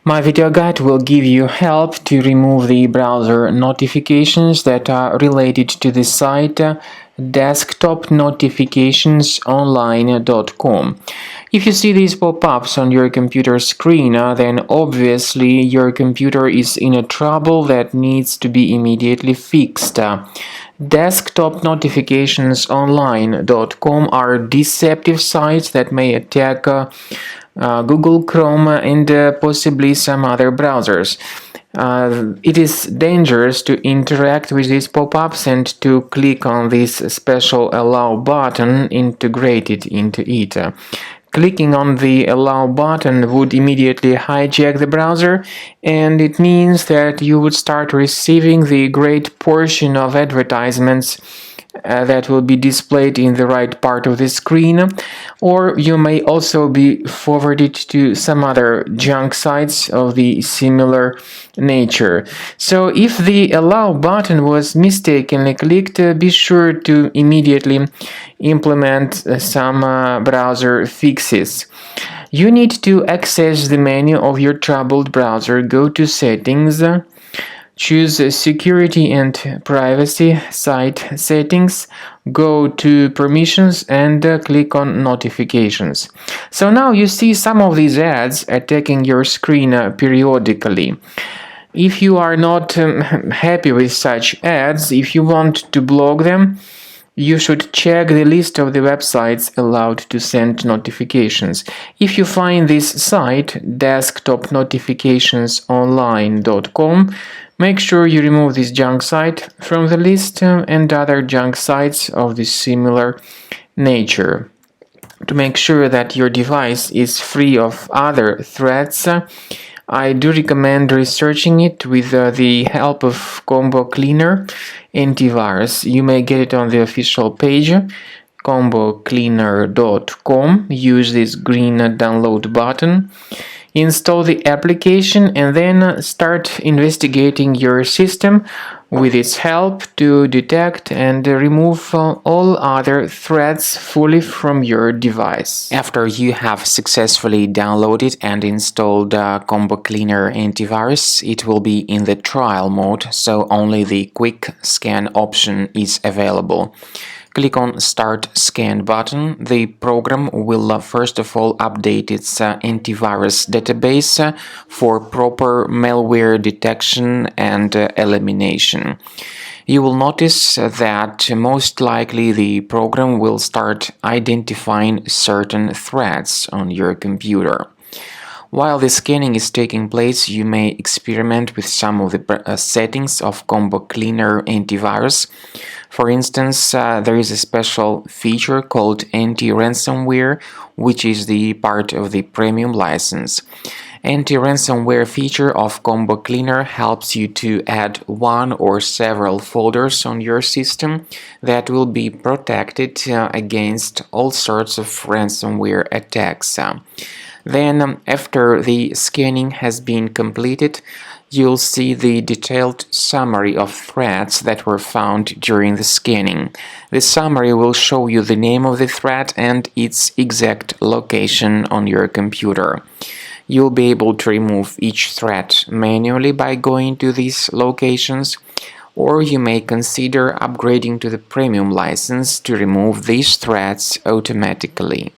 My video guide will give you help to remove the browser notifications that are related to the site desktopnotificationsonline.com. If you see these pop-ups on your computer screen, then obviously your computer is in a trouble that needs to be immediately fixed. Desktopnotificationsonline.com are deceptive sites that may attack Google Chrome and possibly some other browsers. It is dangerous to interact with these pop-ups and to click on this special allow button integrated into it. Clicking on the allow button would immediately hijack the browser, and it means that you would start receiving the great portion of advertisements that will be displayed in the right part of the screen, or you may also be forwarded to some other junk sites of the similar nature. So if the allow button was mistakenly clicked, be sure to immediately implement some browser fixes. You need to access the menu of your troubled browser. Go to Settings, choose Security and Privacy, Site Settings, go to Permissions and click on Notifications. So now you see some of these ads attacking your screen periodically. If you are not happy with such ads, if you want to block them, you should check the list of the websites allowed to send notifications. If you find this site, desktopnotificationsonline.com, make sure you remove this junk site from the list and other junk sites of this similar nature. To make sure that your device is free of other threats, I do recommend researching it with the help of Combo Cleaner Antivirus. You may get it on the official page, combocleaner.com. Use this green download button. Install the application and then start investigating your system with its help to detect and remove all other threats fully from your device. After you have successfully downloaded and installed Combo Cleaner Antivirus, it will be in the trial mode, so only the quick scan option is available. Click on Start Scan button. The program will first of all update its antivirus database for proper malware detection and elimination. You will notice that most likely the program will start identifying certain threats on your computer. While the scanning is taking place, you may experiment with some of the settings of Combo Cleaner Antivirus. For instance, there is a special feature called anti-ransomware, which is the part of the premium license. Anti-ransomware feature of Combo Cleaner helps you to add one or several folders on your system that will be protected against all sorts of ransomware attacks. Then, after the scanning has been completed, you'll see the detailed summary of threats that were found during the scanning. The summary will show you the name of the threat and its exact location on your computer. You'll be able to remove each threat manually by going to these locations, or you may consider upgrading to the premium license to remove these threats automatically.